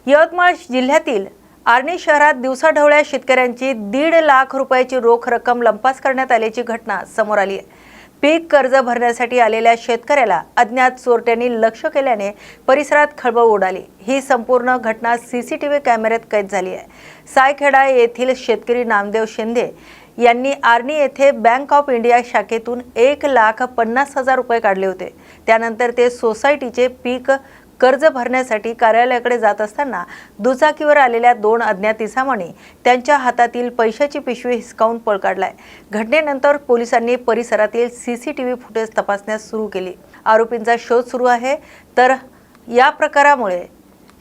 यवतमाळ जिल्ह्यातील आर्णी शहरात दिवसाढवळ्या शेतकऱ्यांची 1.5 लाख रुपयाची रोख रक्कम लंपास करण्यात आल्याची घटना समोर आली आहे। पीक कर्ज भरण्यासाठी आलेल्या शेतकऱ्याला अज्ञात चोरट्यांनी लक्ष्य केल्याने परिसरात खळबळ उडाली। ही संपूर्ण घटना सीसीटीव्ही कॅमेऱ्यात कैद झाली आहे। सायखेडा येथील शेतकरी नामदेव शिंदे यांनी आर्णी येथे बँक ऑफ इंडिया शाखेतून 1,50,000 रुपये काढले होते। त्यानंतर ते सोसायटीचे पीक कर्ज भरण्यासाठी कार्यालयाकडे जात असताना दुचाकीवर आलेल्या 2 अज्ञात इसमांनी त्यांच्या हातातील पैशाची पिशवी हिसकावून पळ काढलाय। घटनेनंतर पोलिसांनी परिसरातील सीसीटीव्ही फुटेज तपासण्यास सुरू केली। आरोपींचा शोध सुरू आहे। तर या प्रकारामुळे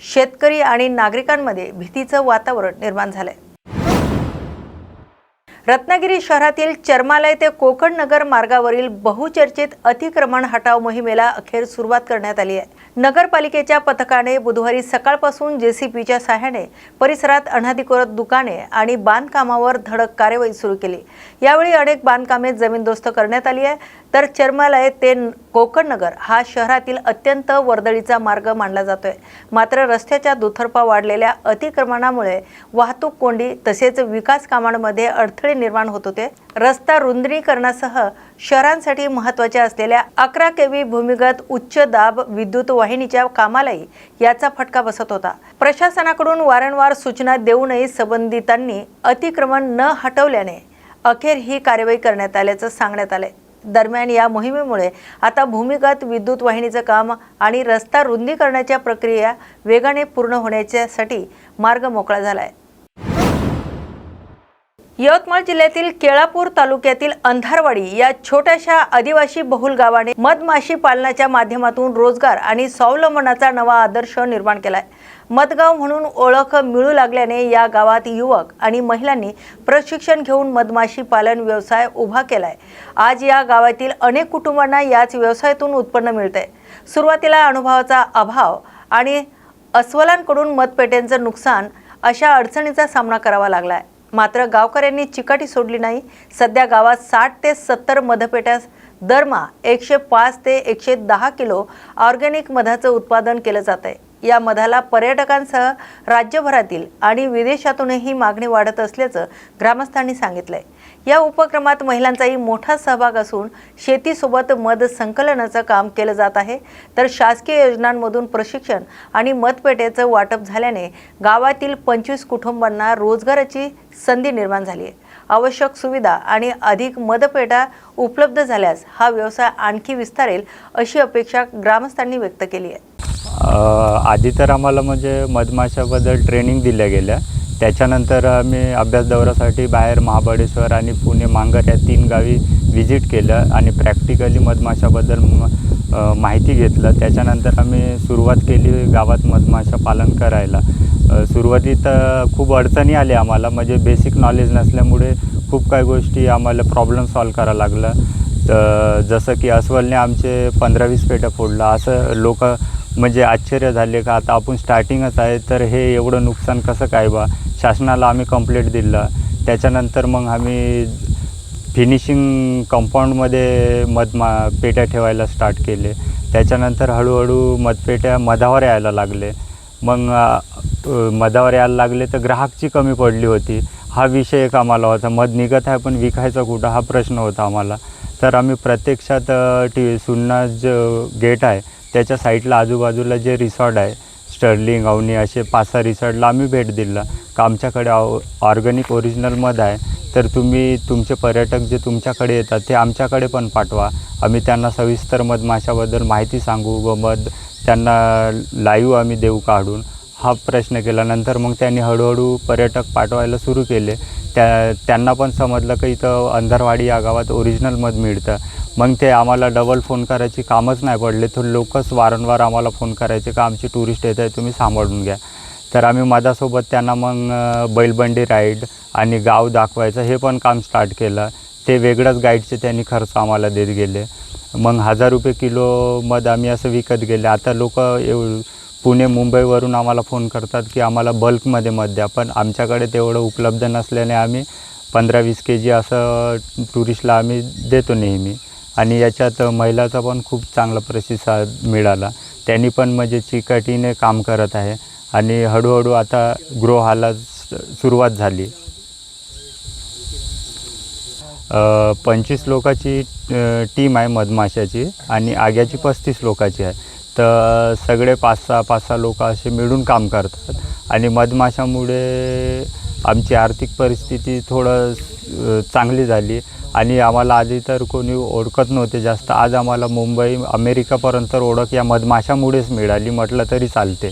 शेतकरी आणि नागरिकांमध्ये भीतीचं वातावरण निर्माण झालंय। रत्नागिरी शहरातील चर्मालय ते कोकण नगर मार्गावरील बहुचर्चित अतिक्रमण हटाव मोहिमेला अखेर सुरुवात करण्यात आली आहे। नगरपालिकेच्या पथकाने बुधवारी सकाळपासून जेसीबीच्या सहाय्याने परिसरात अनधिकृत दुकाने आणि बांधकामावर धडक कार्यवाही सुरू केली। यावेळी अनेक बांधकामे जमीनदोस्त करण्यात आली आहे। तर चर्मालय ते कोकण नगर हा शहरातील अत्यंत वर्दळीचा मार्ग मानला जातोय। मात्र रस्त्याच्या दुतर्फा वाढलेल्या अतिक्रमणामुळे वाहतूक कोंडी तसेच विकास कामांमध्ये अडथळे निर्माण होत होते। रस्ता रुंदीकरणासह शहरांसाठी महत्त्वाच्या असलेल्या 11 केव्ही भूमिगत उच्च दाब विद्युत वाहिनीच्या कामालाही याचा फटका बसत होता। प्रशासनाकडून वारंवार सूचना देऊनही संबंधितांनी अतिक्रमण न हटवल्याने अखेर ही कार्यवाही करण्यात आल्याचं सांगण्यात आले। दरम्यान या मोहिमेमुळे आता भूमिगत विद्युत वाहिनीचं काम आणि रस्ता रुंदीकरणाच्या प्रक्रिया वेगाने पूर्ण होण्यासाठी मार्ग मोकळा झालाय। यवतमाळ जिल्ह्यातील केळापूर तालुक्यातील अंधारवाडी या छोट्याशा आदिवासी बहुल गावाने मधमाशी पालनाच्या माध्यमातून रोजगार आणि स्वावलंबनाचा नवा आदर्श निर्माण केलाय। मधगाव म्हणून ओळख मिळू लागल्याने या गावात युवक आणि महिलांनी प्रशिक्षण घेऊन मधमाशी पालन व्यवसाय उभा केलाय। आज या गावातील अनेक कुटुंबांना याच व्यवसायातून उत्पन्न मिळतंय। सुरुवातीला अनुभवाचा अभाव आणि अस्वलांकडून मधपेट्यांचं नुकसान अशा अडचणीचा सामना करावा लागलाय। मात्र गावकऱ्यांनी चिकाटी सोडली नाही। सध्या गावात 60 ते 70 मधपेट्या दरमहा 105 ते 110 किलो ऑर्गॅनिक मधाचं उत्पादन केलं जात आहे। या मधाला पर्यटकांसह राज्यभरातील आणि विदेशातूनही मागणी वाढत असल्याचं ग्रामस्थांनी सांगितलंय। या उपक्रमात महिलांचाही मोठा सहभाग असून शेतीसोबत मध संकलनाचं काम केलं जात आहे। तर शासकीय योजनांमधून प्रशिक्षण आणि मधपेट्याचं वाटप झाल्याने गावातील 25 कुटुंबांना रोजगाराची संधी निर्माण झाली आहे। आवश्यक सुविधा आणि अधिक मधपेटा उपलब्ध झाल्यास हा व्यवसाय आणखी विस्तारेल अशी अपेक्षा ग्रामस्थांनी व्यक्त केली आहे। आधी तर आम्हाला म्हणजे मधमाशाबद्दल ट्रेनिंग दिल्या गेल्या। त्याच्यानंतर आम्ही अभ्यास दौऱ्यासाठी बाहेर महाबळेश्वर आणि पुणे मांगर या 3 गावी व्हिजिट केलं आणि प्रॅक्टिकली मधमाशाबद्दल माहिती घेतलं। त्याच्यानंतर आम्ही सुरुवात केली गावात मधमाशा पालन करायला। सुरुवातीत खूप अडचणी आल्या आम्हाला, म्हणजे बेसिक नॉलेज नसल्यामुळे खूप काही गोष्टी आम्हाला प्रॉब्लेम सॉल्व करायला लागला। तर जसं की अस्वलने आमचे 15-20 पेट्या फोडला। असं लोक म्हणजे आश्चर्य झाले का आता आपण स्टार्टिंगच आहे तर हे एवढं नुकसान कसं काय बा। शासनाला आम्ही कंप्लेंट दिलं। त्याच्यानंतर मग आम्ही फिनिशिंग कंपाऊंडमध्ये पेट्या ठेवायला स्टार्ट केले। त्याच्यानंतर हळूहळू मधपेट्या मधावर यायला लागले। मग मधावर यायला लागले तर ग्राहकची कमी पडली होती। हा विषय एक आम्हाला होता, मध निघत आहे पण विकायचा कुठं हा प्रश्न होता आम्हाला। तर आम्ही प्रत्यक्षात सुन्ना जो गेट आहे त्याच्या साईडला आजूबाजूला जे रिसॉर्ट आहे स्टर्लिंग अवनी असे 5-6 रिसॉर्टला आम्ही भेट दिला का आमच्याकडे ऑर्गॅनिक ओरिजिनल मध आहे, तर तुम्ही तुमचे पर्यटक जे तुमच्याकडे येतात ते आमच्याकडे पण पाठवा। आम्ही त्यांना सविस्तर मधमाशाबद्दल माहिती सांगू व मध त्यांना लाईव्ह आम्ही देऊ काढून, हा प्रश्न केला। नंतर मग त्यांनी हळूहळू पर्यटक पाठवायला सुरू केले। त्यांना पण समजलं की इथं अंधारवाडी या गावात ओरिजिनल मध मिळतं। मग ते आम्हाला डबल फोन करायची कामच नाही पडले। तर लोकच वारंवार आम्हाला फोन करायचे का आमचे टुरिस्ट येत आहे तुम्ही सांभाळून घ्या। तर आम्ही मधासोबत त्यांना मग बैलबंडी राईड आणि गाव दाखवायचं हे पण काम स्टार्ट केलं। ते वेगळंच गाईडचे त्यांनी खर्च आम्हाला देत गेले। मग 1000 रुपये किलो मध आम्ही असं विकत गेले। आता लोक पुणे मुंबईवरून आम्हाला फोन करतात की आम्हाला बल्कमध्ये मध द्या, पण आमच्याकडे तेवढं उपलब्ध नसल्याने आम्ही 15-20 kg असं टुरिस्टला आम्ही देतो नेहमी। आणि याच्यात महिलाचा पण खूप चांगला प्रतिसाद मिळाला। त्यांनी पण म्हणजे चिकाटीने काम करत आहे आणि हळूहळू आता ग्रो व्हायला सुरुवात झाली. 25 लोकांची टीम आहे मधमाशाची आणि आग्याची 35 लोकांची आहे. तर सगळे 5-6 लोक असे मिळून काम करतात. आणि मधमाशामुळे आमची आर्थिक परिस्थिती थोडं चांगली झाली. आणि आम्हाला आधी तर कोणी ओळखत नव्हते जास्त. आज आम्हाला मुंबई अमेरिकापर्यंत ओळख या मधमाशामुळेच मिळाली म्हटलं तरी चालते.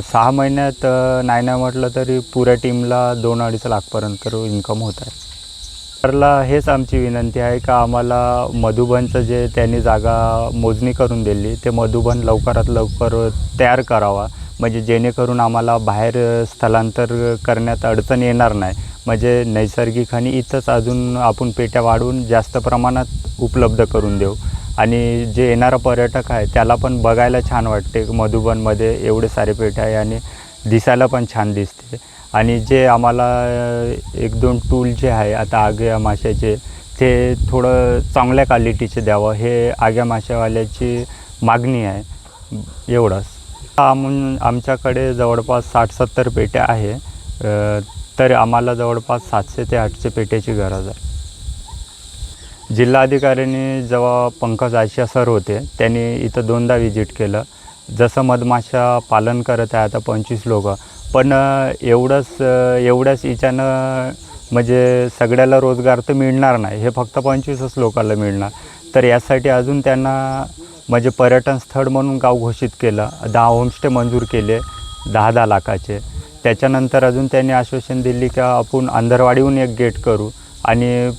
6 महिन्यात नाही म्हटलं तरी पुऱ्या टीमला 2-2.5 लाखपर्यंत इन्कम होत आहे. सरला हेच आमची विनंती आहे का आम्हाला मधुबनचं जे त्यांनी जागा मोजणी करून दिली ते मधुबन लवकरात लवकर तयार करावा, म्हणजे जेणेकरून आम्हाला बाहेर स्थलांतर करण्यात अडचण येणार नाही. म्हणजे नैसर्गिक आणि इथंच अजून आपण पेट्या वाढवून जास्त प्रमाणात उपलब्ध करून देऊ. आणि जे येणारा पर्यटक आहे त्याला पण बघायला छान वाटते. मधुबनमध्ये एवढे सारे पेट्या आहे आणि दिसायला पण छान दिसते. आणि जे आम्हाला 1-2 टूल जे आहे आता आग्या माशाचे ते थोडं चांगल्या क्वालिटीचे द्यावं, हे आग्या माशावाल्याची मागणी आहे. एवढंच. आमच्याकडे जवळपास 60-70 पेट्या आहे. तर आम्हाला जवळपास 700 ते 800 पेट्याची गरज आहे. जिल्हाधिकाऱ्यांनी जेव्हा पंकज आशिया सर होते त्यांनी इथं 2दा व्हिजिट केलं. जसं मधमाशा पालन करत आहे आता 25 लोक, पण एवढ्याच याच्यानं म्हणजे सगळ्याला रोजगार तर मिळणार नाही. हे फक्त 25च लोकांना मिळणार. तर यासाठी अजून त्यांना म्हणजे पर्यटन स्थळ म्हणून गाव घोषित केलं. 10 होमस्टे मंजूर केले 10-10 लाखाचे. त्याच्यानंतर अजून त्यांनी आश्वासन दिली की आपण अंधरवाडीहून एक गेट करू आणि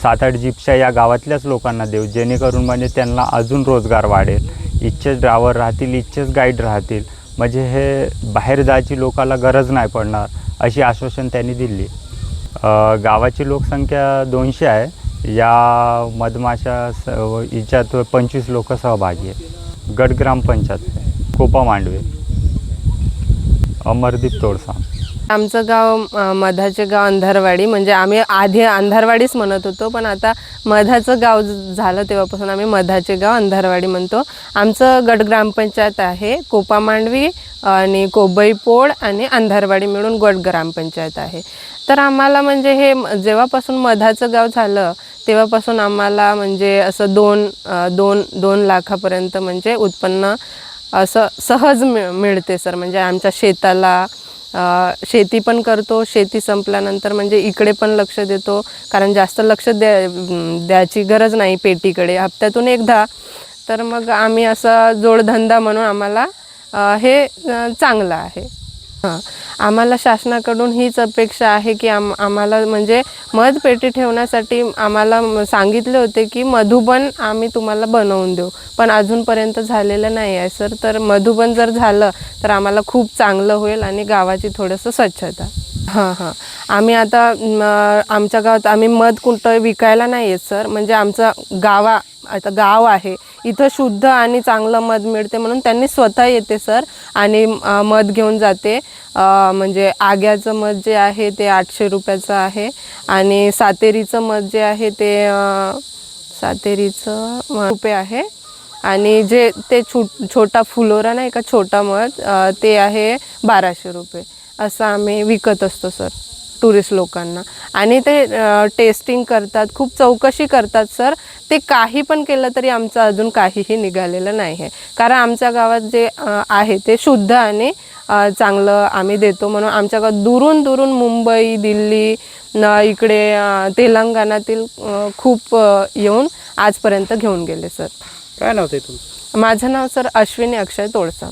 7-8 जिप्स्या या गावातल्याच लोकांना देऊ, जेणेकरून म्हणजे त्यांना अजून रोजगार वाढेल. इच्छेच ड्रायव्हर राहतील, इच्छेच गाईड राहतील, म्हणजे हे बाहेर जायची लोकांना गरज नाही पडणार, अशी आश्वासन त्यांनी दिली. गावाची लोकसंख्या 200 आहे. या मधमाशा हिच्यात 25 लोक सहभागी आहे. गट ग्रामपंचायत कोपा मांडवे. अमरदीप तोडसा. आमचं गाव मधाचे गाव अंधारवाडी, म्हणजे आम्ही आधी अंधारवाडीच म्हणत होतो, पण आता मधाचं गाव झालं तेव्हापासून आम्ही मधाचे गाव अंधारवाडी म्हणतो. आमचं गट ग्रामपंचायत आहे कोपा मांडवी आणि कोबईपोळ आणि अंधारवाडी मिळून गट ग्रामपंचायत आहे. तर आम्हाला म्हणजे हे जेव्हापासून मधाचं गाव झालं तेव्हापासून आम्हाला म्हणजे असं 2 लाखापर्यंत म्हणजे उत्पन्न असं सहज मिळते सर. म्हणजे आमच्या शेताला शेती पण करतो. शेती संपल्यानंतर म्हणजे इकडे पण लक्ष देतो, कारण जास्त लक्ष द्यायची गरज नाही पेटीकडे, हप्त्यातून एकदा. तर मग आम्ही असा जोडधंदा म्हणून आम्हाला हे चांगलं आहे. हां, आम्हाला शासनाकडून हीच अपेक्षा आहे की आम्हाला म्हणजे मध पेटी ठेवण्यासाठी आम्हाला सांगितले होते की मधुबन आम्ही तुम्हाला बनवून देऊ, पण अजूनपर्यंत झालेलं नाही आहे सर. तर मधुबन जर झालं तर आम्हाला खूप चांगलं होईल आणि गावाची थोडंसं स्वच्छता. हां, आम्ही आता आमच्या गावात आम्ही मध कुठं विकायला नाही येत सर. म्हणजे आमचं गाव आहे इथं शुद्ध आणि चांगलं मध मिळते म्हणून त्यांनी स्वतः येते सर आणि मध घेऊन जाते. म्हणजे आग्याचं मध जे आहे ते 800 रुपयाचं आहे आणि सातेरीचं मध जे आहे ते सातेरीचं रुपये आहे आणि जे ते छोटा फुलोरा नाही का छोटा मध ते आहे 1200 रुपये. असं आम्ही विकत असतो सर टुरिस्ट लोकांना. आणि ते टेस्टिंग करतात, खूप चौकशी करतात सर. ते काही पण केलं तरी आमचं अजून काहीही निघालेलं नाही आहे, कारण आमच्या गावात जे आहे ते शुद्ध आणि चांगलं आम्ही देतो. म्हणून आमच्या गावात दुरून मुंबई, दिल्ली, इकडे तेलंगणातील खूप येऊन आजपर्यंत घेऊन गेले सर. काय नाव आहे तुमचं? माझं नाव सर अश्विनी अक्षय तोडसा.